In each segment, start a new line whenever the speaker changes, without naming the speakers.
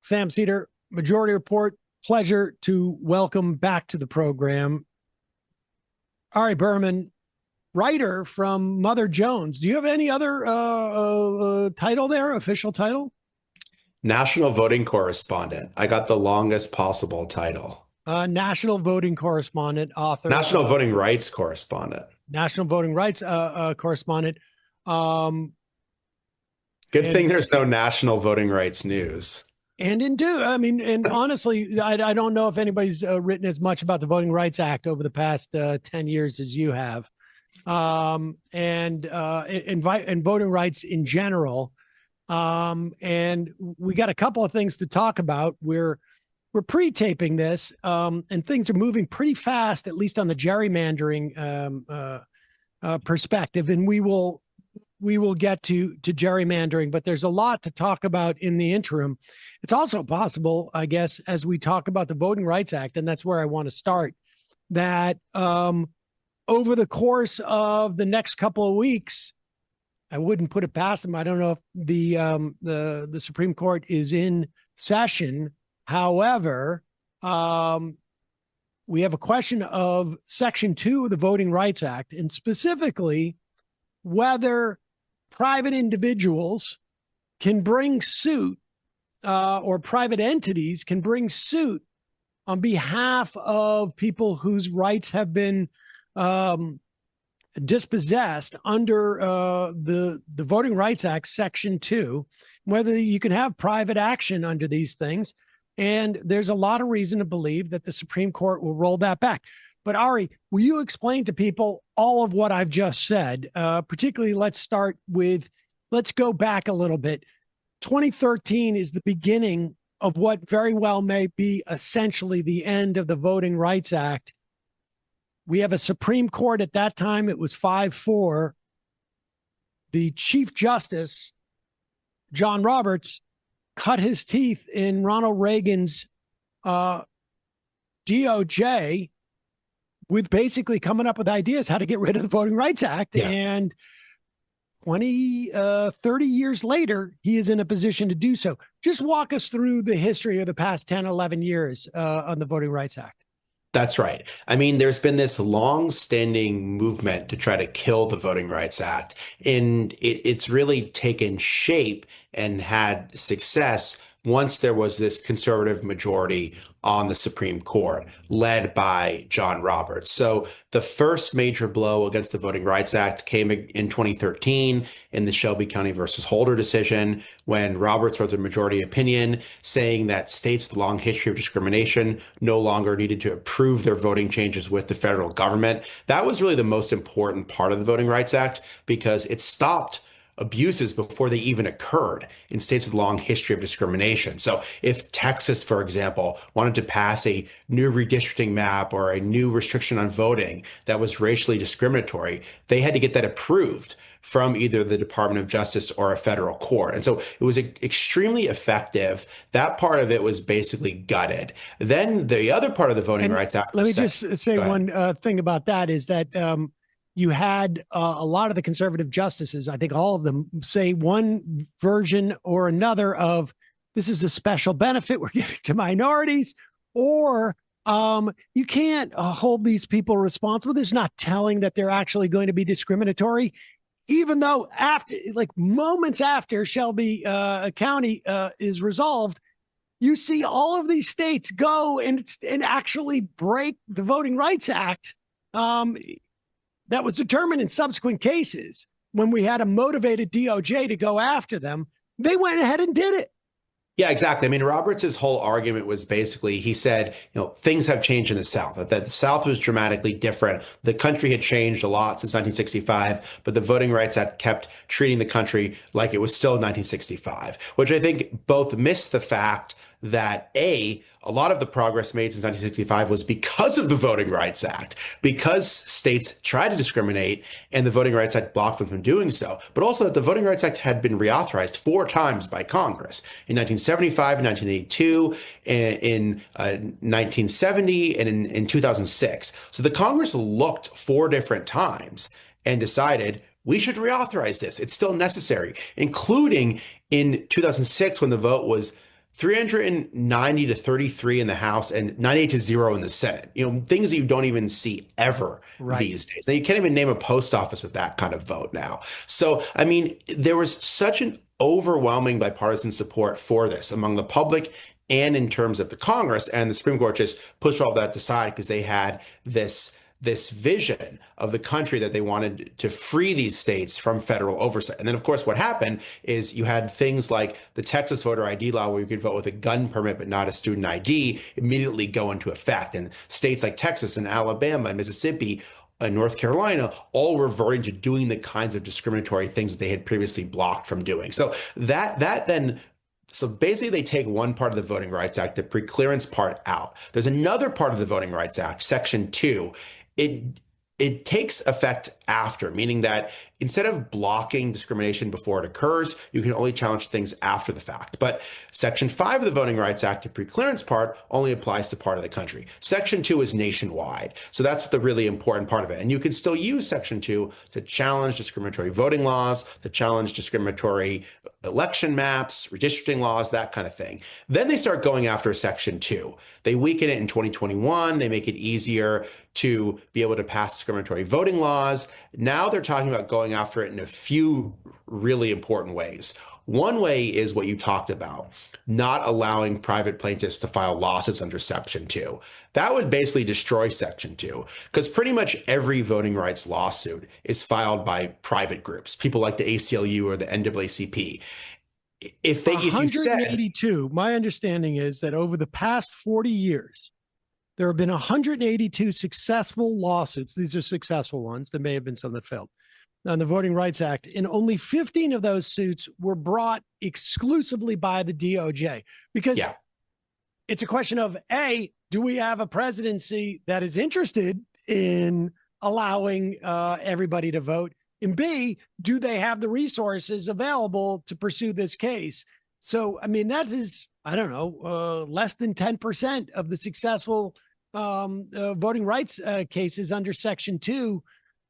Sam Seder, Majority Report. Pleasure to welcome back to the program Ari Berman, writer from Mother Jones. Do you have any other title there, official title?
National voting correspondent. I got the longest possible title.
National voting correspondent, author.
National voting rights correspondent.
National voting rights correspondent.
Good thing there's no national voting rights news.
And and honestly, I don't know if anybody's written as much about the Voting Rights Act over the past 10 years as you have, and voting rights in general. And we got a couple of things to talk about. We're pre-taping this, and things are moving pretty fast, at least on the gerrymandering perspective. And we will get to gerrymandering, but there's a lot to talk about in the interim. It's also possible, I guess, as we talk about the Voting Rights Act, and that's where I want to start, that over the course of the next couple of weeks, I wouldn't put it past them. I don't know if the Supreme Court is in session. However, we have a question of Section 2 of the Voting Rights Act, and specifically whether private individuals can bring suit or private entities can bring suit on behalf of people whose rights have been dispossessed under the Voting Rights Act, Section 2, whether you can have private action under these things. And there's a lot of reason to believe that the Supreme Court will roll that back. But Ari, will you explain to people all of what I've just said? Particularly, let's go back a little bit. 2013 is the beginning of what very well may be essentially the end of the Voting Rights Act. We have a Supreme Court at that time. It was 5-4. The Chief Justice, John Roberts, cut his teeth in Ronald Reagan's DOJ with basically coming up with ideas how to get rid of the Voting Rights Act. Yeah. And 30 years later, he is in a position to do so. Just walk us through the history of the past 10, 11 years on the Voting Rights Act.
That's right. I mean, there's been this long-standing movement to try to kill the Voting Rights Act, and it's really taken shape and had success once there was this conservative majority on the Supreme Court, led by John Roberts. So the first major blow against the Voting Rights Act came in 2013 in the Shelby County versus Holder decision, when Roberts wrote the majority opinion saying that states with a long history of discrimination no longer needed to approve their voting changes with the federal government. That was really the most important part of the Voting Rights Act, because it stopped abuses before they even occurred in states with a long history of discrimination. So if Texas, for example, wanted to pass a new redistricting map or a new restriction on voting that was racially discriminatory, they had to get that approved from either the Department of Justice or a federal court. And so it was extremely effective. That part of it was basically gutted. Then the other part of the Voting Rights Act—
Let me just say one thing about that is that you had a lot of the conservative justices, I think all of them, say one version or another of, this is a special benefit we're giving to minorities, or you can't hold these people responsible. There's not telling that they're actually going to be discriminatory, even though moments after Shelby County is resolved, you see all of these states go and actually break the Voting Rights Act. That was determined in subsequent cases when we had a motivated DOJ to go after them. They went ahead and did it.
Yeah, exactly. I mean, Roberts' whole argument was basically, he said, things have changed in the South, that the South was dramatically different. The country had changed a lot since 1965, but the Voting Rights Act kept treating the country like it was still 1965, which I think both missed the fact that a lot of the progress made since 1965 was because of the Voting Rights Act, because states tried to discriminate and the Voting Rights Act blocked them from doing so, but also that the Voting Rights Act had been reauthorized 4 times by Congress: in 1975, in 1982, in 1970, and in 2006. So the Congress looked 4 different times and decided, we should reauthorize this. It's still necessary, including in 2006 when the vote was 390 to 33 in the House and 98 to 0 in the Senate. Things that you don't even see ever
Right.
these days. Now, you can't even name a post office with that kind of vote now. So, I mean, there was such an overwhelming bipartisan support for this among the public and in terms of the Congress, and the Supreme Court just pushed all that aside because they had this vision of the country that they wanted to free these states from federal oversight. And then, of course, what happened is you had things like the Texas voter ID law, where you could vote with a gun permit but not a student ID, immediately go into effect. And states like Texas and Alabama and Mississippi and North Carolina all reverting to doing the kinds of discriminatory things that they had previously blocked from doing. So basically, they take one part of the Voting Rights Act, the preclearance part, out. There's another part of the Voting Rights Act, Section 2. It takes effect after, meaning that instead of blocking discrimination before it occurs, you can only challenge things after the fact. But Section 5 of the Voting Rights Act, the preclearance part, only applies to part of the country. Section 2 is nationwide. So that's the really important part of it. And you can still use Section 2 to challenge discriminatory voting laws, to challenge discriminatory election maps, redistricting laws, that kind of thing. Then they start going after Section 2. They weaken it in 2021. They make it easier to be able to pass discriminatory voting laws. Now they're talking about going after it in a few really important ways. One way is what you talked about, not allowing private plaintiffs to file lawsuits under Section 2. That would basically destroy Section 2, because pretty much every voting rights lawsuit is filed by private groups, people like the ACLU or the NAACP. If you said
182, my understanding is that over the past 40 years, there have been 182 successful lawsuits. These are successful ones. There may have been some that failed on the Voting Rights Act. And only 15 of those suits were brought exclusively by the DOJ, because it's a question of, A, do we have a presidency that is interested in allowing everybody to vote? And B, do they have the resources available to pursue this case? So, I mean, that is, I don't know, less than 10% of the successful voting rights cases under Section 2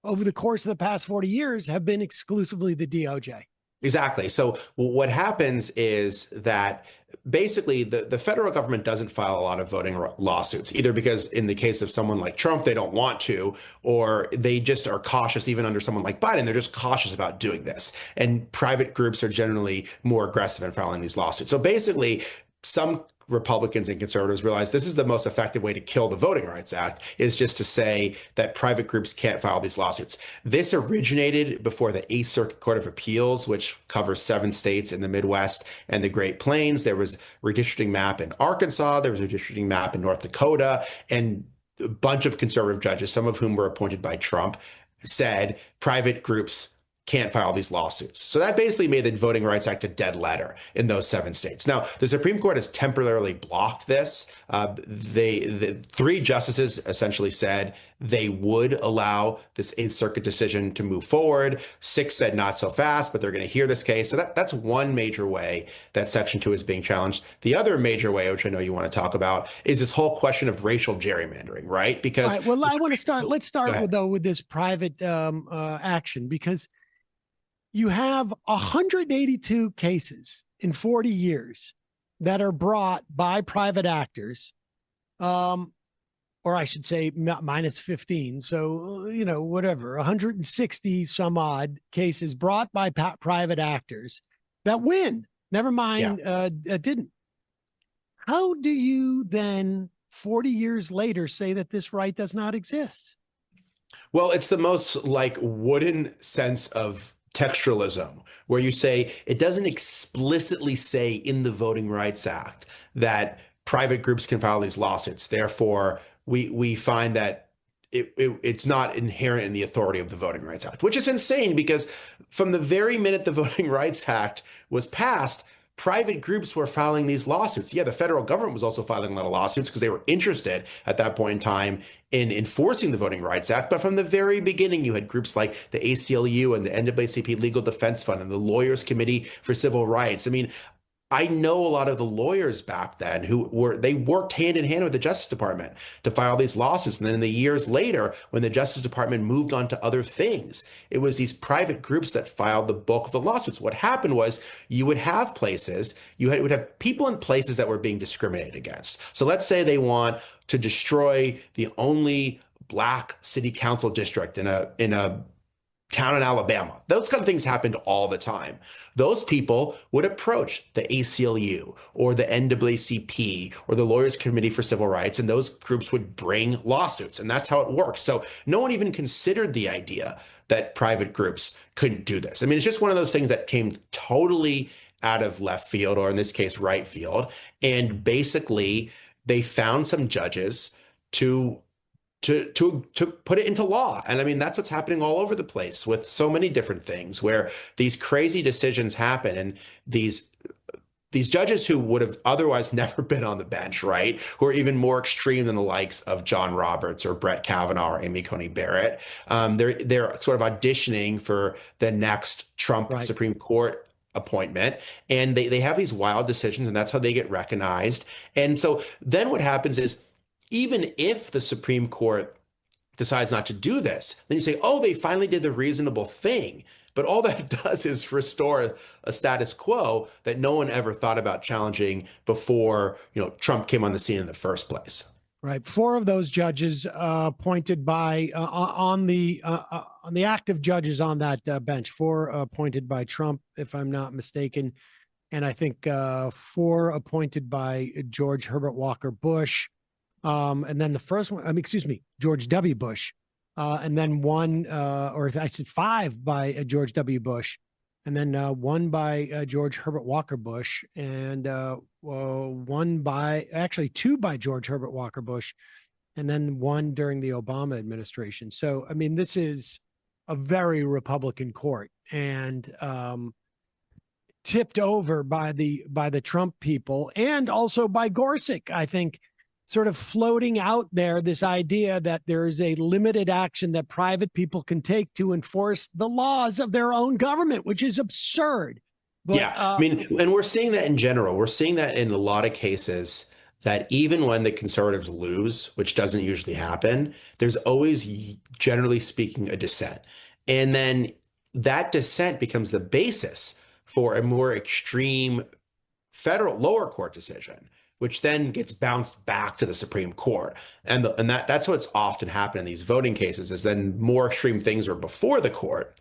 over the course of the past 40 years have been exclusively the DOJ.
Exactly. So what happens is that basically the federal government doesn't file a lot of voting lawsuits, either because in the case of someone like Trump, they don't want to, or they just are cautious. Even under someone like Biden, they're just cautious about doing this. And private groups are generally more aggressive in filing these lawsuits. So basically, some Republicans and conservatives realize this is the most effective way to kill the Voting Rights Act, is just to say that private groups can't file these lawsuits. This originated before the Eighth Circuit Court of Appeals, which covers 7 states in the Midwest and the Great Plains. There was a redistricting map in Arkansas. There was a redistricting map in North Dakota. And a bunch of conservative judges, some of whom were appointed by Trump, said private groups can't file these lawsuits. So that basically made the Voting Rights Act a dead letter in those 7 states. Now, the Supreme Court has temporarily blocked this. The 3 justices essentially said they would allow this Eighth Circuit decision to move forward. 6 said not so fast, but they're going to hear this case. So that's one major way that Section 2 is being challenged. The other major way, which I know you want to talk about, is this whole question of racial gerrymandering, right? Because
well, I want to start. Let's start with this private action, because you have 182 cases in 40 years that are brought by private actors, or I should say minus 15. So, whatever, 160 some odd cases brought by private actors that win. Never mind, didn't. How do you then, 40 years later, say that this right does not exist?
Well, it's the most wooden sense of textualism, where you say it doesn't explicitly say in the Voting Rights Act that private groups can file these lawsuits. Therefore, we find that it's not inherent in the authority of the Voting Rights Act, which is insane, because from the very minute the Voting Rights Act was passed, private groups were filing these lawsuits. Yeah, the federal government was also filing a lot of lawsuits because they were interested at that point in time in enforcing the Voting Rights Act. But from the very beginning, you had groups like the ACLU and the NAACP Legal Defense Fund and the Lawyers Committee for Civil Rights. I mean, I know a lot of the lawyers back then they worked hand in hand with the Justice Department to file these lawsuits. And then in the years later, when the Justice Department moved on to other things, it was these private groups that filed the bulk of the lawsuits. What happened was you would have places, would have people in places that were being discriminated against. So let's say they want to destroy the only black city council district in a town in Alabama. Those kind of things happened all the time. Those people would approach the ACLU or the NAACP or the Lawyers Committee for Civil Rights, and those groups would bring lawsuits. And that's how it works. So no one even considered the idea that private groups couldn't do this. I mean, it's just one of those things that came totally out of left field, or in this case, right field. And basically, they found some judges to put it into law. And I mean, that's what's happening all over the place with so many different things where these crazy decisions happen, and these judges who would have otherwise never been on the bench, right? Who are even more extreme than the likes of John Roberts or Brett Kavanaugh or Amy Coney Barrett. They're sort of auditioning for the next Trump Supreme Court appointment, and they have these wild decisions, and that's how they get recognized. And so then what happens is, even if the Supreme Court decides not to do this, then you say, oh, they finally did the reasonable thing. But all that does is restore a status quo that no one ever thought about challenging before, Trump came on the scene in the first place.
Right. 4 of those judges appointed by on the active judges on that bench, 4 appointed by Trump, if I'm not mistaken. And I think 4 appointed by George Herbert Walker Bush. And then the first one, George W. Bush. And then 1, or I said 5 by George W. Bush. And then 1 by George Herbert Walker Bush. And 2 by George Herbert Walker Bush. And then 1 during the Obama administration. So, I mean, this is a very Republican court, and tipped over by the Trump people, and also by Gorsuch, I think, sort of floating out there this idea that there is a limited action that private people can take to enforce the laws of their own government, which is absurd. But,
I mean, and we're seeing that in general. We're seeing that in a lot of cases, that even when the conservatives lose, which doesn't usually happen, there's always, generally speaking, a dissent. And then that dissent becomes the basis for a more extreme federal lower court decision, which then gets bounced back to the Supreme Court. And that's what's often happened in these voting cases, is then more extreme things are before the court.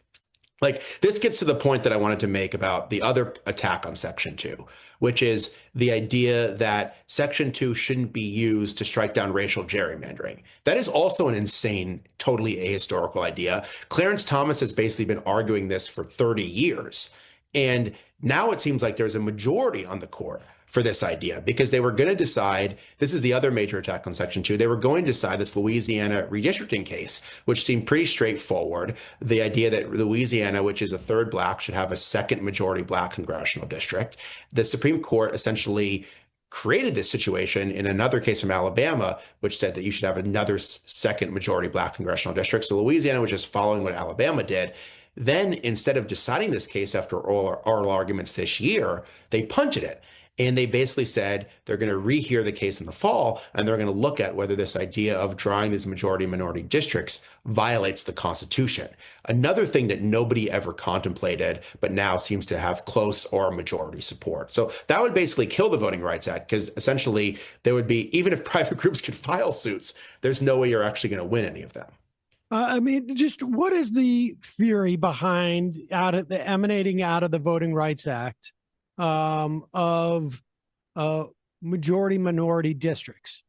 Like, this gets to the point that I wanted to make about the other attack on Section 2, which is the idea that Section 2 shouldn't be used to strike down racial gerrymandering. That is also an insane, totally ahistorical idea. Clarence Thomas has basically been arguing this for 30 years. And now it seems like there's a majority on the court for this idea, because they were going to decide, this is the other major attack on Section 2, they were going to decide this Louisiana redistricting case, which seemed pretty straightforward. The idea that Louisiana, which is a third black, should have a second majority black congressional district. The Supreme Court essentially created this situation in another case from Alabama, which said that you should have another second majority black congressional district. So Louisiana was just following what Alabama did. Then, instead of deciding this case after oral arguments this year, they punted it. And they basically said they're going to rehear the case in the fall, and they're going to look at whether this idea of drawing these majority minority districts violates the Constitution. Another thing that nobody ever contemplated, but now seems to have close or majority support. So that would basically kill the Voting Rights Act, because essentially there would be, even if private groups could file suits, there's no way you're actually going to win any of them.
I mean, just what is the theory behind emanating out of the Voting Rights Act of majority minority districts?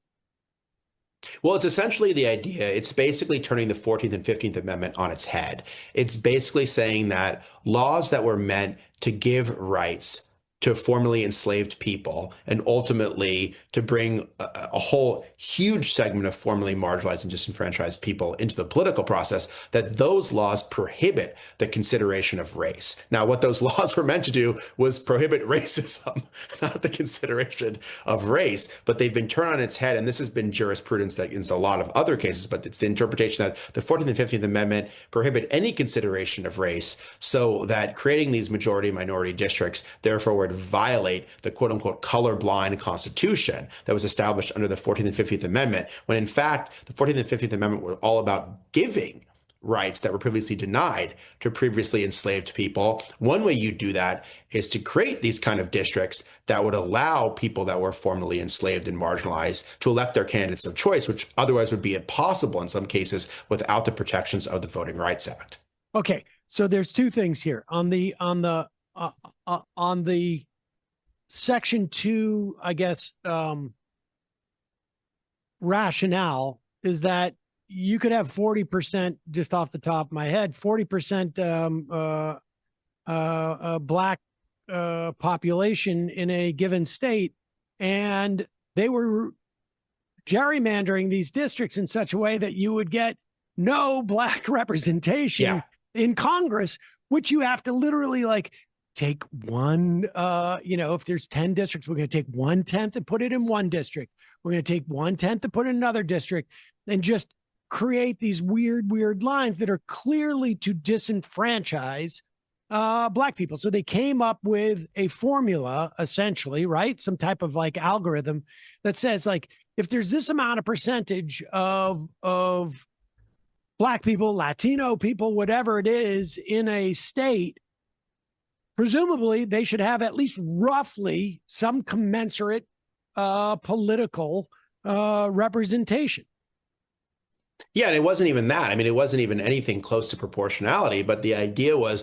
Well, it's essentially the idea. It's basically turning the 14th and 15th Amendment on its head. It's basically saying that laws that were meant to give rights to formerly enslaved people and ultimately to bring a whole huge segment of formerly marginalized and disenfranchised people into the political process, that those laws prohibit the consideration of race. Now, what those laws were meant to do was prohibit racism, not the consideration of race, but they've been turned on its head. And this has been jurisprudence that in a lot of other cases, but it's the interpretation that the 14th and 15th Amendment prohibit any consideration of race, so that creating these majority minority districts therefore would violate the quote unquote colorblind Constitution that was established under the 14th and 15th Amendment, when in fact, the 14th and 15th Amendment were all about giving rights that were previously denied to previously enslaved people. One way you do that is to create these kind of districts that would allow people that were formerly enslaved and marginalized to elect their candidates of choice, which otherwise would be impossible in some cases without the protections of the Voting Rights Act.
Okay, so there's two things here on the Section 2, I guess, rationale is that you could have 40%, just off the top of my head, 40% Black population in a given state, and they were gerrymandering these districts in such a way that you would get no Black representation in Congress, which you have to literally like take one, if there's 10 districts, we're going to take 1/10 and put it in one district. We're going to take 1/10 and put it in another district, and just create these weird lines that are clearly to disenfranchise Black people. So they came up with a formula, essentially, right? Some type of like algorithm that says like, if there's this amount of percentage of Black people, Latino people, whatever it is in a state, presumably they should have at least roughly some commensurate political representation.
Yeah, and it wasn't even that. I mean, it wasn't even anything close to proportionality, but the idea was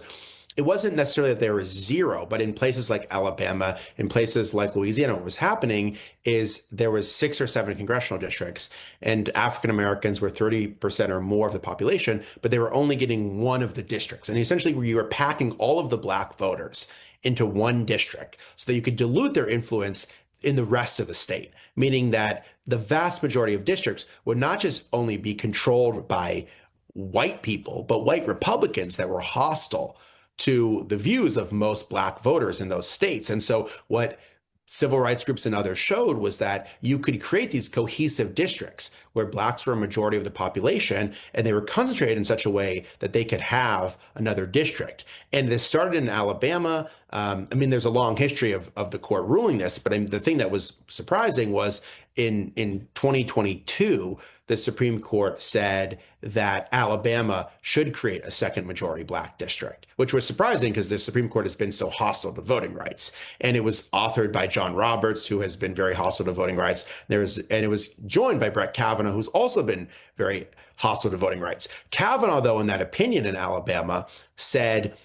it wasn't necessarily that there was zero, but in places like Alabama, in places like Louisiana, what was happening is there was 6 or 7 congressional districts, and African Americans were 30% or more of the population, but they were only getting one of the districts. And essentially you were packing all of the Black voters into one district so that you could dilute their influence in the rest of the state, meaning that the vast majority of districts would not just only be controlled by white people, but white Republicans that were hostile to the views of most Black voters in those states. And so what civil rights groups and others showed was that you could create these cohesive districts where Blacks were a majority of the population, and they were concentrated in such a way that they could have another district. And this started in Alabama. There's a long history of the court ruling this, but the thing that was surprising was in 2022, the Supreme Court said that Alabama should create a second majority Black district, which was surprising because the Supreme Court has been so hostile to voting rights. And it was authored by John Roberts, who has been very hostile to voting rights. And it was joined by Brett Kavanaugh, who's also been very hostile to voting rights. Kavanaugh, though, in that opinion in Alabama, said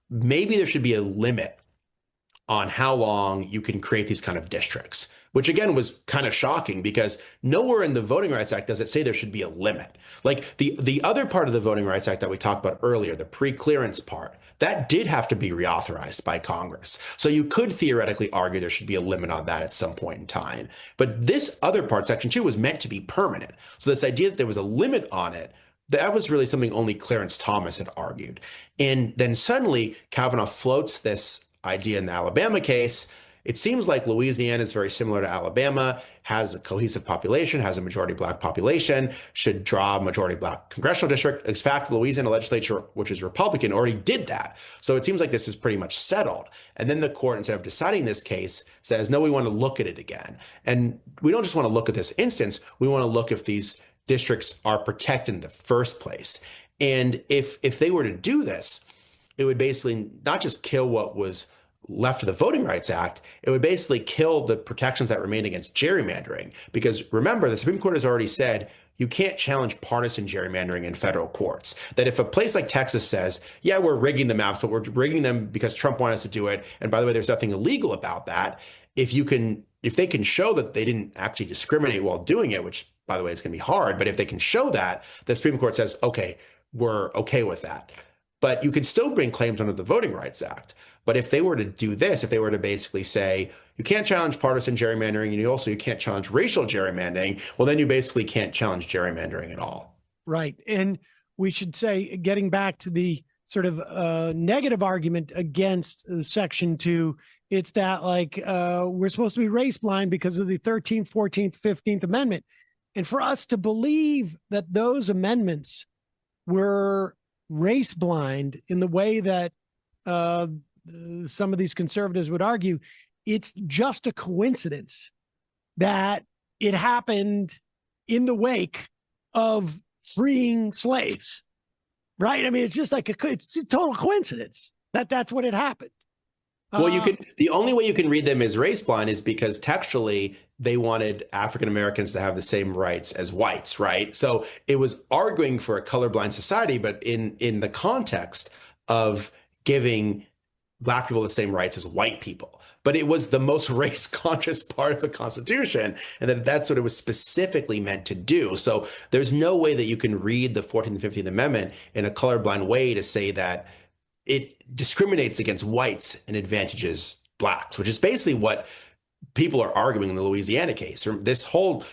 maybe there should be a limit on how long you can create these kind of districts, which again was kind of shocking because nowhere in the Voting Rights Act does it say there should be a limit. Like the other part of the Voting Rights Act that we talked about earlier, the pre-clearance part, that did have to be reauthorized by Congress. So you could theoretically argue there should be a limit on that at some point in time. But this other part, Section 2, was meant to be permanent. So this idea that there was a limit on it, that was really something only Clarence Thomas had argued. And then suddenly Kavanaugh floats this idea in the Alabama case. It seems like Louisiana is very similar to Alabama, has a cohesive population, has a majority Black population, should draw a majority Black congressional district. In fact, the Louisiana legislature, which is Republican, already did that. So it seems like this is pretty much settled. And then the court, instead of deciding this case, says, no, we want to look at it again. And we don't just want to look at this instance. We want to look if these districts are protected in the first place. And if they were to do this, it would basically not just kill what was left of the Voting Rights Act, it would basically kill the protections that remain against gerrymandering. Because remember, the Supreme Court has already said you can't challenge partisan gerrymandering in federal courts. That if a place like Texas says, yeah, we're rigging the maps, but we're rigging them because Trump wanted us to do it, and by the way, there's nothing illegal about that, if they can show that they didn't actually discriminate while doing it, which by the way is going to be hard, but if they can show that, the Supreme Court says, okay, we're okay with that. But you could still bring claims under the Voting Rights Act. But if they were to do this, if they were to basically say, you can't challenge partisan gerrymandering and you can't challenge racial gerrymandering, well, then you basically can't challenge gerrymandering at all.
Right. And we should say, getting back to the sort of negative argument against Section 2, it's that like we're supposed to be race blind because of the 13th, 14th, 15th Amendment. And for us to believe that those amendments were race blind in the way that some of these conservatives would argue, it's just a coincidence that it happened in the wake of freeing slaves, right? I mean, it's just like it's a total coincidence that that's what had happened.
Well, the only way you can read them as race blind is because textually they wanted African Americans to have the same rights as whites, right? So it was arguing for a colorblind society, but in the context of giving Black people the same rights as white people. But it was the most race conscious part of the Constitution, and that's what it was specifically meant to do. So there's no way that you can read the 14th and 15th Amendment in a colorblind way to say that it discriminates against whites and advantages Blacks, which is basically what people are arguing in the Louisiana case. This whole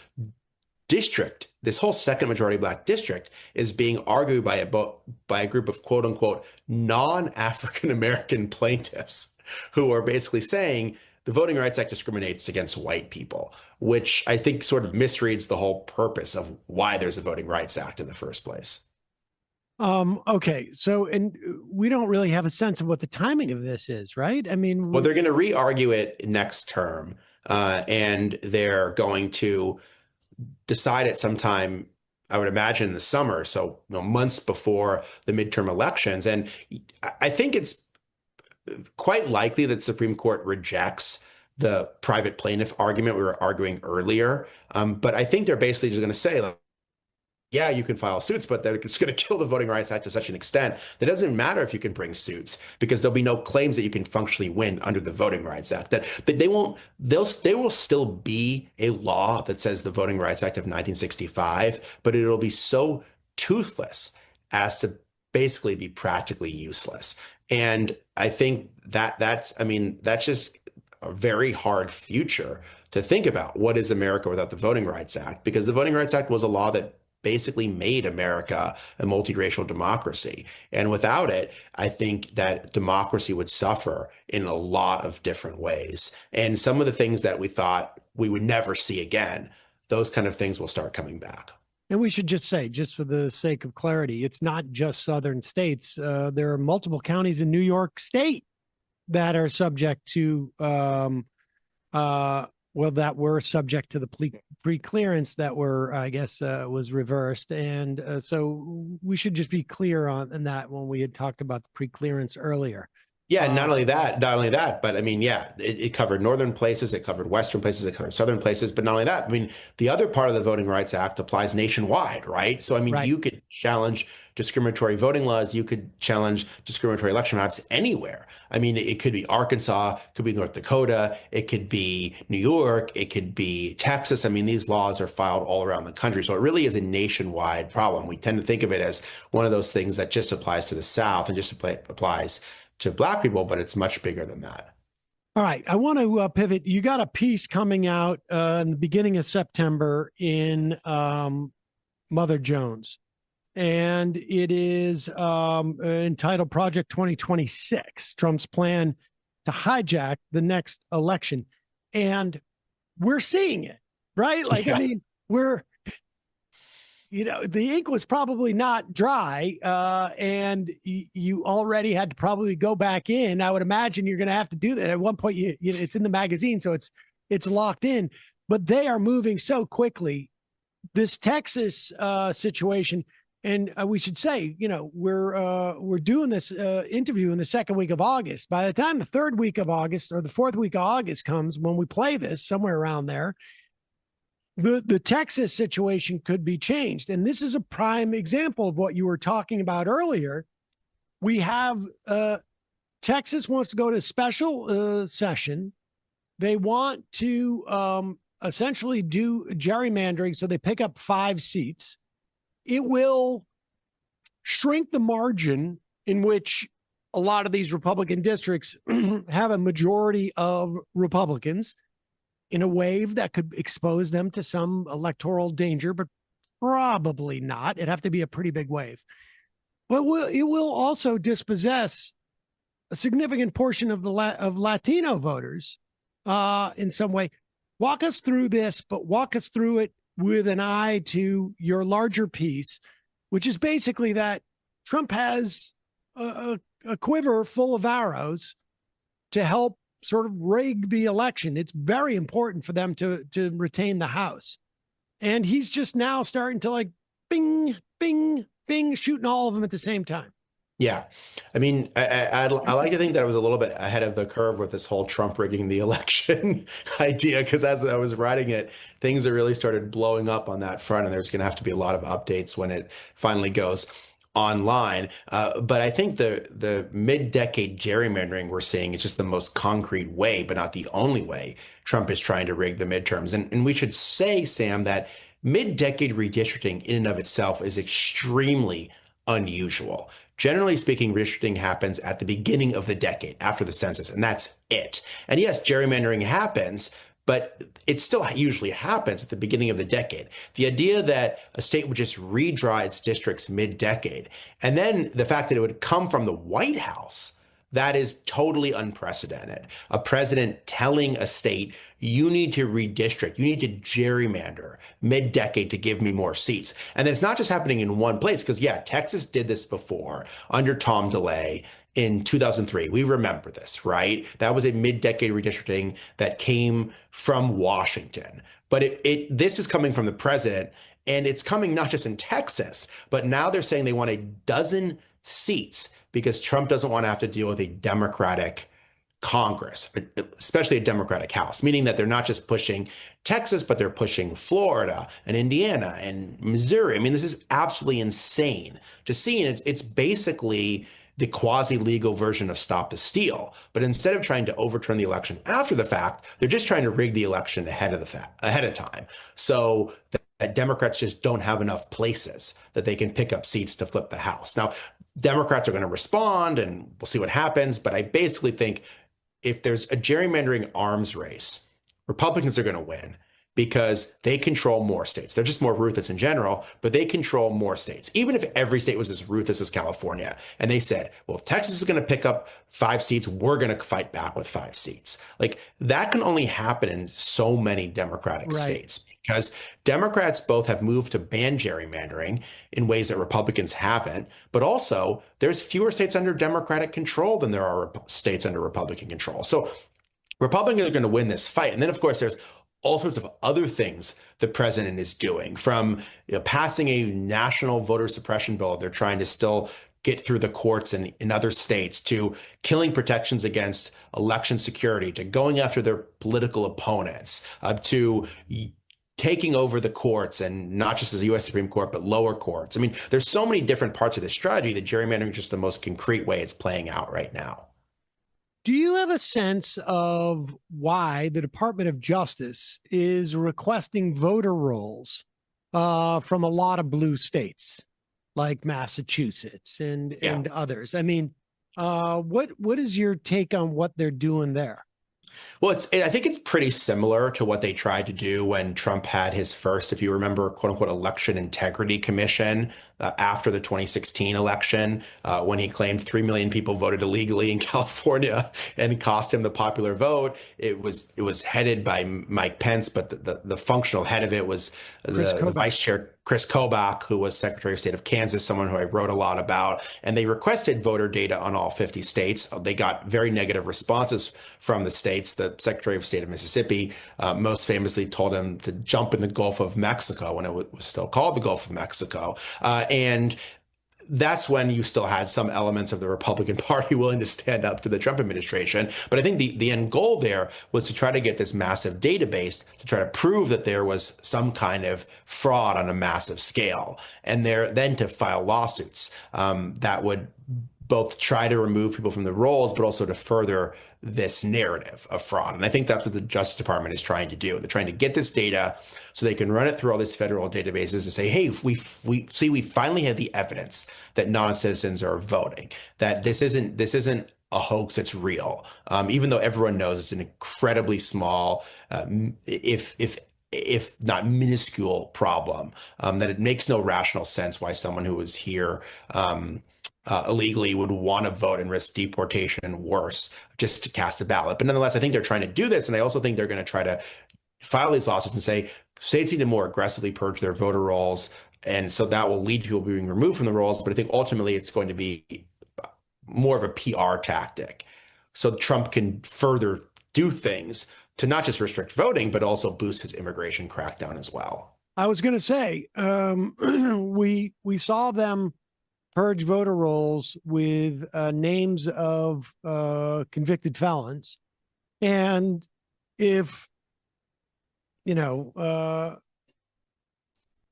district, this whole second majority Black district, is being argued by a group of quote unquote non-African American plaintiffs who are basically saying the Voting Rights Act discriminates against white people, which I think sort of misreads the whole purpose of why there's a Voting Rights Act in the first place.
Okay. So, and we don't really have a sense of what the timing of this is, right? I mean,
well, they're going to re-argue it next term, and they're going to decide it sometime, I would imagine, in the summer. So, months before the midterm elections. And I think it's quite likely that the Supreme Court rejects the private plaintiff argument we were arguing earlier. But I think they're basically just going to say, like, yeah, you can file suits, but they're just going to kill the Voting Rights Act to such an extent that it doesn't matter if you can bring suits, because there'll be no claims that you can functionally win under the Voting Rights Act. That they won't. There will still be a law that says the Voting Rights Act of 1965, but it'll be so toothless as to basically be practically useless. And I think that's just a very hard future to think about. What is America without the Voting Rights Act? Because the Voting Rights Act was a law that basically made America a multiracial democracy. And without it, I think that democracy would suffer in a lot of different ways. And some of the things that we thought we would never see again, those kind of things will start coming back.
And we should just say, just for the sake of clarity, it's not just southern states. There are multiple counties in New York State that are subject to that were subject to the pre-clearance that were, I guess, was reversed. And so we should just be clear on that when we had talked about the pre-clearance earlier.
Yeah, not only that, but I mean, yeah, it covered northern places, it covered western places, it covered southern places, but not only that, I mean, the other part of the Voting Rights Act applies nationwide, right? So, I mean, You could challenge discriminatory voting laws, you could challenge discriminatory election maps anywhere. I mean, it could be Arkansas, it could be North Dakota, it could be New York, it could be Texas. I mean, these laws are filed all around the country. So it really is a nationwide problem. We tend to think of it as one of those things that just applies to the South and just applies to Black people, but it's much bigger than that.
All right. I want to pivot. You got a piece coming out in the beginning of September in Mother Jones, and it is entitled Project 2026, Trump's plan to hijack the next election. And we're seeing it, right? Like, yeah. I mean, the ink was probably not dry, and you already had to probably go back in. I would imagine you're going to have to do that at one point. It's in the magazine, so it's locked in. But they are moving so quickly. This Texas situation, and we should say, we're doing this interview in the second week of August. By the time the third week of August or the fourth week of August comes, when we play this somewhere around there, the Texas situation could be changed. And this is a prime example of what you were talking about earlier. We have Texas wants to go to a special session. They want to essentially do gerrymandering. So they pick up 5 seats. It will shrink the margin in which a lot of these Republican districts have a majority of Republicans, in a wave that could expose them to some electoral danger, but probably not. It'd have to be a pretty big wave. But it will also dispossess a significant portion of of Latino voters in some way. Walk us through this, but walk us through it with an eye to your larger piece, which is basically that Trump has a quiver full of arrows, to help sort of rig the election. It's very important for them to retain the House. And he's just now starting to like bing, bing, bing, shooting all of them at the same time.
Yeah. I mean, I like to think that I was a little bit ahead of the curve with this whole Trump rigging the election idea, because as I was writing it, things have really started blowing up on that front, and there's going to have to be a lot of updates when it finally goes online. But I think the mid-decade gerrymandering we're seeing is just the most concrete way, but not the only way Trump is trying to rig the midterms. And we should say, Sam, that mid-decade redistricting in and of itself is extremely unusual. Generally speaking, redistricting happens at the beginning of the decade after the census, and that's it. And yes, gerrymandering happens, but it still usually happens at the beginning of the decade. The idea that a state would just redraw its districts mid-decade, and then the fact that it would come from the White House, that is totally unprecedented. A president telling a state, you need to redistrict, you need to gerrymander mid-decade to give me more seats. And then it's not just happening in one place, because yeah, Texas did this before under Tom DeLay in 2003. We remember this, right? That was a mid-decade redistricting that came from Washington. But this is coming from the president, and it's coming not just in Texas, but now they're saying they want a dozen seats because Trump doesn't want to have to deal with a Democratic Congress, especially a Democratic House, meaning that they're not just pushing Texas, but they're pushing Florida and Indiana and Missouri. I mean, this is absolutely insane to see. And it's basically the quasi-legal version of Stop the Steal. But instead of trying to overturn the election after the fact, they're just trying to rig the election ahead of time. So that Democrats just don't have enough places that they can pick up seats to flip the House. Now, Democrats are going to respond, and we'll see what happens. But I basically think if there's a gerrymandering arms race, Republicans are going to win because they control more states. They're just more ruthless in general, but they control more states. Even if every state was as ruthless as California, and they said, well, if Texas is going to pick up 5 seats, we're going to fight back with 5 seats. Like, that can only happen in so many Democratic states, because Democrats both have moved to ban gerrymandering in ways that Republicans haven't, but also there's fewer states under Democratic control than there are states under Republican control. So Republicans are going to win this fight. And then, of course, there's all sorts of other things the president is doing, from passing a national voter suppression bill they're trying to still get through the courts in other states, to killing protections against election security, to going after their political opponents, to taking over the courts, and not just as the U.S. Supreme Court, but lower courts. I mean, there's so many different parts of this strategy that gerrymandering is just the most concrete way it's playing out right now.
Do you have a sense of why the Department of Justice is requesting voter rolls from a lot of blue states like Massachusetts and others? I mean, what is your take on what they're doing there?
Well, I think it's pretty similar to what they tried to do when Trump had his first, if you remember, quote unquote, election integrity commission after the 2016 election, when he claimed 3 million people voted illegally in California and cost him the popular vote. It was headed by Mike Pence, but the functional head of it was the vice chair, Chris Kobach, who was Secretary of State of Kansas, someone who I wrote a lot about. And they requested voter data on all 50 states. They got very negative responses from the states. The Secretary of State of Mississippi most famously told him to jump in the Gulf of Mexico when it was still called the Gulf of Mexico. And that's when you still had some elements of the Republican Party willing to stand up to the Trump administration. But I think the end goal there was to try to get this massive database to try to prove that there was some kind of fraud on a massive scale, and then to file lawsuits that would both try to remove people from the rolls, but also to further this narrative of fraud. And I think that's what the Justice Department is trying to do. They're trying to get this data so they can run it through all these federal databases to say, hey, if we finally have the evidence that non-citizens are voting, that this isn't a hoax, it's real. Even though everyone knows it's an incredibly small, if not minuscule problem, that it makes no rational sense why someone who is here illegally would want to vote and risk deportation and worse just to cast a ballot. But nonetheless, I think they're trying to do this. And I also think they're going to try to file these lawsuits and say states need to more aggressively purge their voter rolls. And so that will lead to people being removed from the rolls. But I think ultimately it's going to be more of a PR tactic so Trump can further do things to not just restrict voting, but also boost his immigration crackdown as well.
I was going to say, we saw them purge voter rolls with names of convicted felons. And if,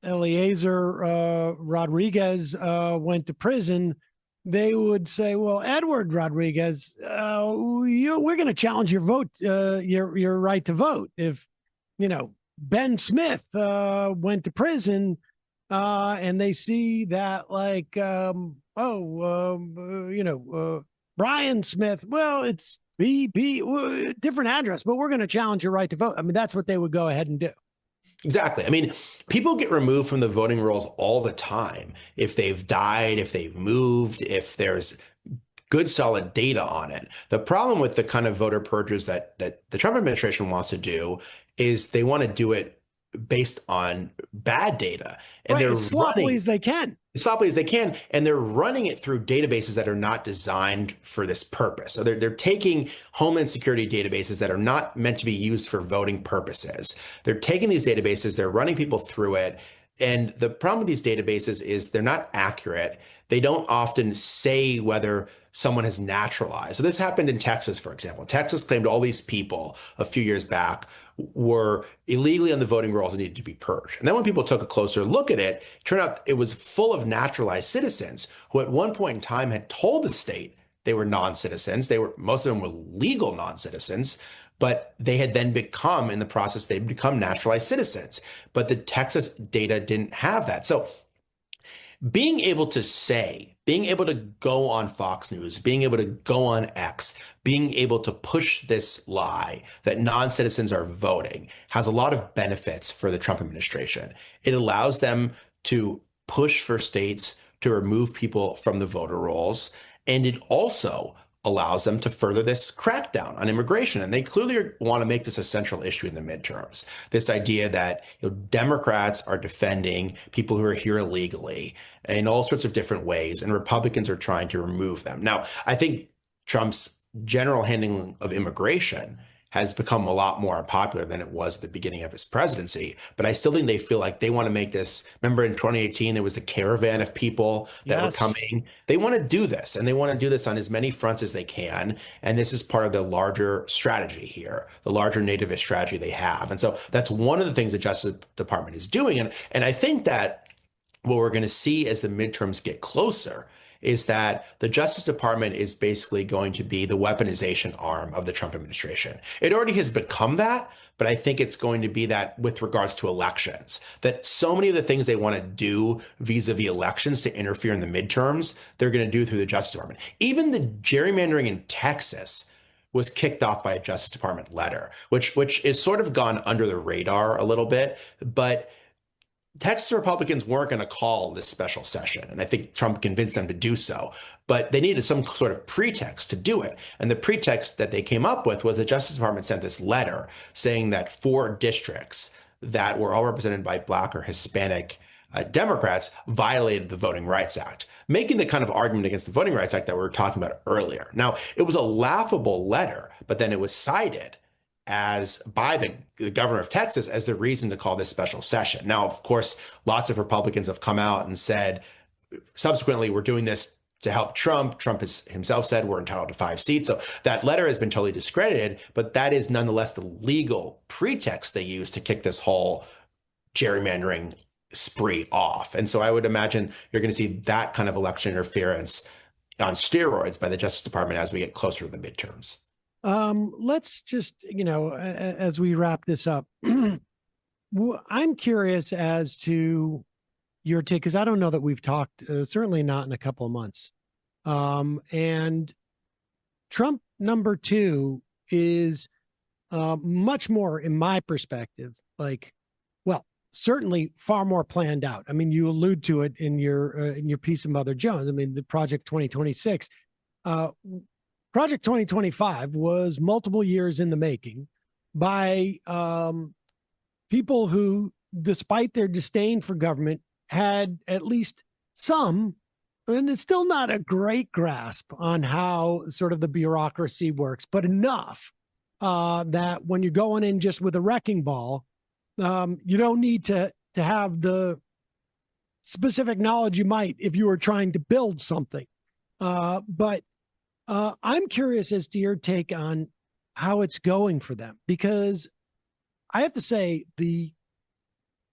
Eliezer Rodriguez went to prison, they would say, well, Edward Rodriguez, we're going to challenge your vote, your right to vote. If, Ben Smith went to prison and they see that like, Brian Smith, well, it's different address, but we're going to challenge your right to vote. I mean, that's what they would go ahead and do.
Exactly. I mean, people get removed from the voting rolls all the time. If they've died, if they've moved, if there's good solid data on it. The problem with the kind of voter purges that the Trump administration wants to do is they want to do it based on bad data. And they're
as sloppily as they can.
As sloppily as they can, and they're running it through databases that are not designed for this purpose. So they're taking Homeland Security databases that are not meant to be used for voting purposes. They're taking these databases, they're running people through it. And the problem with these databases is they're not accurate. They don't often say whether someone has naturalized. So this happened in Texas, for example. Texas claimed all these people a few years back were illegally on the voting rolls and needed to be purged. And then when people took a closer look at it, it turned out it was full of naturalized citizens who at one point in time had told the state they were non-citizens. Most of them were legal non-citizens, but they had then become, in the process, they'd become naturalized citizens. But the Texas data didn't have that. So being able to go on Fox News, being able to go on X, being able to push this lie that non-citizens are voting has a lot of benefits for the Trump administration. It allows them to push for states to remove people from the voter rolls. And it also allows them to further this crackdown on immigration. And they clearly want to make this a central issue in the midterms. This idea that Democrats are defending people who are here illegally in all sorts of different ways, and Republicans are trying to remove them. Now, I think Trump's general handling of immigration has become a lot more unpopular than it was at the beginning of his presidency. But I still think they feel like they want to make this. Remember in 2018, there was the caravan of people that were coming. They want to do this, and they want to do this on as many fronts as they can. And this is part of the larger strategy here, the larger nativist strategy they have. And so that's one of the things the Justice Department is doing. And I think that what we're going to see as the midterms get closer is that the Justice Department is basically going to be the weaponization arm of the Trump administration. It already has become that, but I think it's going to be that with regards to elections, that so many of the things they want to do vis-a-vis elections to interfere in the midterms, they're going to do through the Justice Department. Even the gerrymandering in Texas was kicked off by a Justice Department letter, which is sort of gone under the radar a little bit, but Texas Republicans weren't going to call this special session, and I think Trump convinced them to do so, but they needed some sort of pretext to do it. And the pretext that they came up with was the Justice Department sent this letter saying that 4 districts that were all represented by Black or Hispanic Democrats violated the Voting Rights Act, making the kind of argument against the Voting Rights Act that we were talking about earlier. Now, it was a laughable letter, but then it was cited by the governor of Texas as the reason to call this special session. Now, of course, lots of Republicans have come out and said, subsequently, we're doing this to help Trump. Trump has himself said we're entitled to 5 seats. So that letter has been totally discredited, but that is nonetheless the legal pretext they use to kick this whole gerrymandering spree off. And so I would imagine you're going to see that kind of election interference on steroids by the Justice Department as we get closer to the midterms.
Let's just, as we wrap this up, I'm curious as to your take, because I don't know that we've talked, certainly not in a couple of months. And Trump #2 is much more, in my perspective, certainly far more planned out. I mean, you allude to it in your piece of Mother Jones. I mean, the Project 2026. Project 2025 was multiple years in the making by people who, despite their disdain for government, had at least some and it's still not a great grasp on how sort of the bureaucracy works, but enough that when you're going in just with a wrecking ball, you don't need to have the specific knowledge you might if you were trying to build something. But I'm curious as to your take on how it's going for them, because I have to say the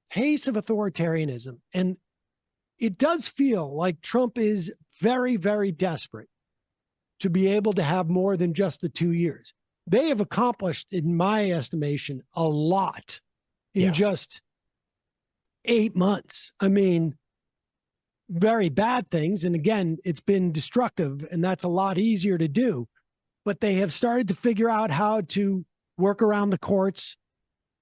pace of authoritarianism, and it does feel like Trump is very, very desperate to be able to have more than just the 2 years. They have accomplished, in my estimation, a lot in just 8 months. I mean, very bad things. And again, it's been destructive, and that's a lot easier to do. But they have started to figure out how to work around the courts.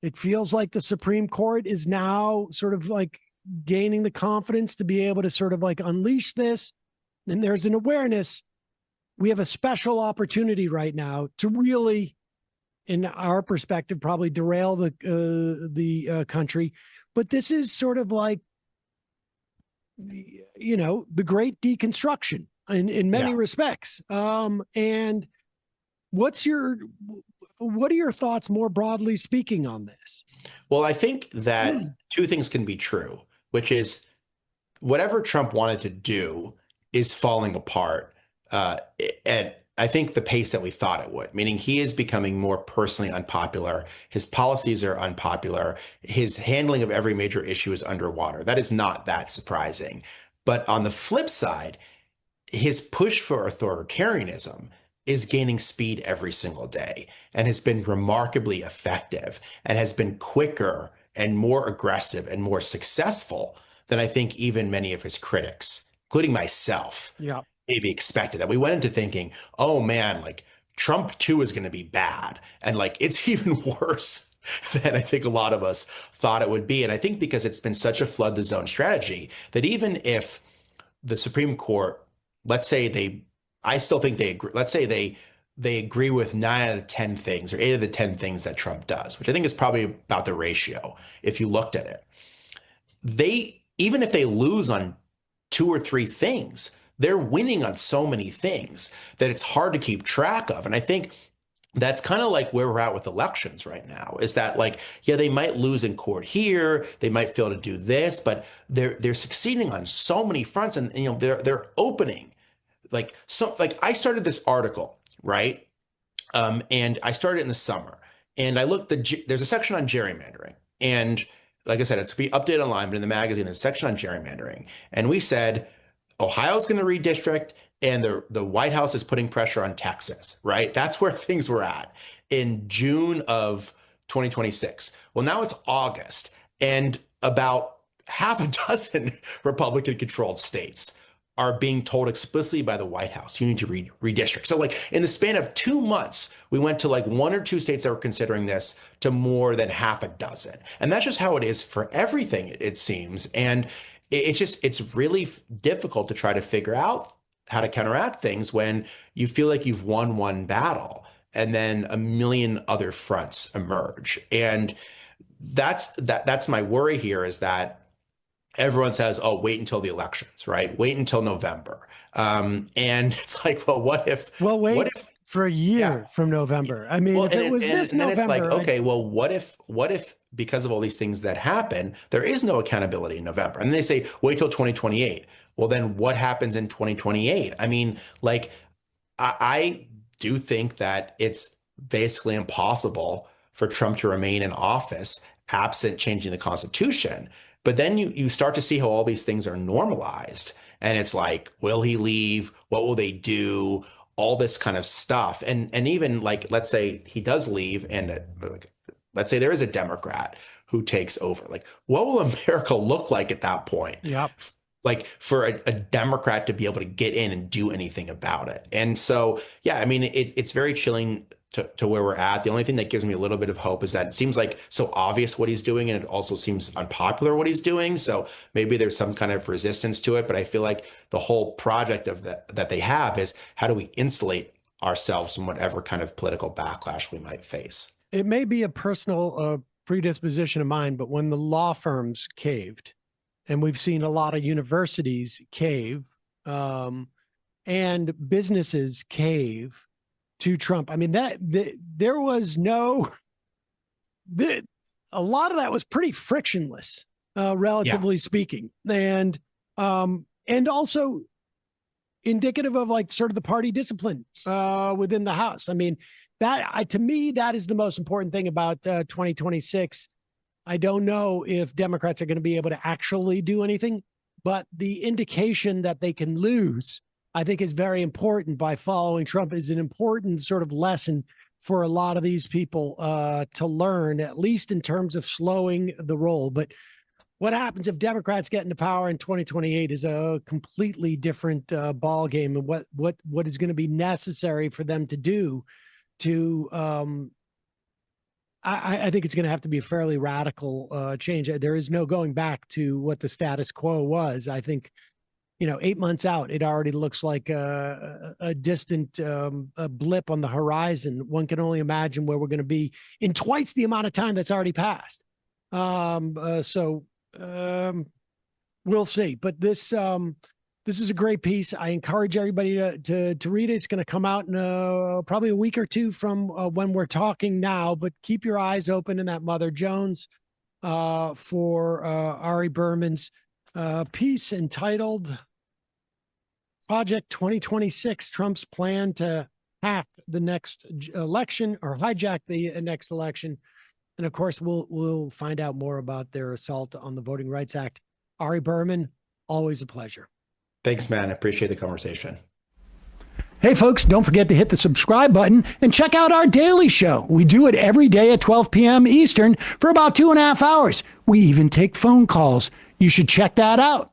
It feels like the Supreme Court is now sort of like gaining the confidence to be able to sort of like unleash this. And there's an awareness. We have a special opportunity right now to really, in our perspective, probably derail the country. But this is sort of like, the great deconstruction in many respects. And what are your thoughts more broadly speaking on this?
Well, I think that two things can be true, which is whatever Trump wanted to do is falling apart at I think the pace that we thought it would, meaning he is becoming more personally unpopular. His policies are unpopular. His handling of every major issue is underwater. That is not that surprising. But on the flip side, his push for authoritarianism is gaining speed every single day and has been remarkably effective and has been quicker and more aggressive and more successful than I think even many of his critics, including myself, maybe expected. That we went into thinking, oh man, like Trump 2 is going to be bad. And like it's even worse than I think a lot of us thought it would be. And I think because it's been such a flood the zone strategy that even if the Supreme Court, let's say I still think they agree. Let's say they agree with 9 out of the 10 things or 8 of the 10 things that Trump does, which I think is probably about the ratio if you looked at it. Even if they lose on 2 or 3 things, they're winning on so many things that it's hard to keep track of. And I think that's kind of like where we're at with elections right now, is that like, yeah, they might lose in court here, they might fail to do this, but they're succeeding on so many fronts, and they're opening. Like I started this article, right? And I started in the summer, and I looked. There's a section on gerrymandering, and like I said, it's to be updated online, but in the magazine, there's a section on gerrymandering, and we said Ohio's going to redistrict, and the White House is putting pressure on Texas, right? That's where things were at in June of 2026. Well, now it's August, and about half a dozen Republican-controlled states are being told explicitly by the White House, you need to redistrict. So like in the span of 2 months, we went to like 1 or 2 states that were considering this to more than half a dozen. And that's just how it is for everything, it seems. And it's really difficult to try to figure out how to counteract things when you feel like you've won one battle and then a million other fronts emerge. And that's my worry here, is that everyone says, oh, wait until the elections, right? Wait until November. And it's like, well, what if
for a year from November? I mean, if it was this November,
it's like, okay, well, what if because of all these things that happen, there is no accountability in November? And they say, wait till 2028. Well, then what happens in 2028? I mean, like, I do think that it's basically impossible for Trump to remain in office absent changing the Constitution. But then you start to see how all these things are normalized. And it's like, will he leave? What will they do? All this kind of stuff. And even like, let's say he does leave, and let's say there is a Democrat who takes over. Like, what will America look like at that point?
Yep.
Like for a Democrat to be able to get in and do anything about it. And so, yeah, I mean, it's very chilling to where we're at. The only thing that gives me a little bit of hope is that it seems like so obvious what he's doing, and it also seems unpopular what he's doing. So maybe there's some kind of resistance to it. But I feel like the whole project of that they have is, how do we insulate ourselves from whatever kind of political backlash we might face?
It may be a personal predisposition of mine, but when the law firms caved, and we've seen a lot of universities cave and businesses cave to Trump. I mean, there was a lot of that was pretty frictionless, relatively speaking, and also indicative of like sort of the party discipline within the House. I mean, to me, that is the most important thing about 2026. I don't know if Democrats are going to be able to actually do anything, but the indication that they can lose, I think, is very important. By following Trump is an important sort of lesson for a lot of these people to learn, at least in terms of slowing the roll. But what happens if Democrats get into power in 2028 is a completely different ball game, and what is going to be necessary for them to do to I think it's going to have to be a fairly radical change. There is no going back to what the status quo was. I think, 8 months out, it already looks like a distant a blip on the horizon. One can only imagine where we're going to be in twice the amount of time that's already passed. So we'll see. But this is a great piece. I encourage everybody to read it. It's going to come out in probably a week or two from when we're talking now, but keep your eyes open in that Mother Jones for Ari Berman's piece entitled Project 2026, Trump's Plan to Hack the Next Election or Hijack the Next Election. And of course, we'll find out more about their assault on the Voting Rights Act. Ari Berman, always a pleasure.
Thanks, man. I appreciate the conversation.
Hey, folks, don't forget to hit the subscribe button and check out our daily show. We do it every day at 12 p.m. Eastern for about 2.5 hours. We even take phone calls. You should check that out.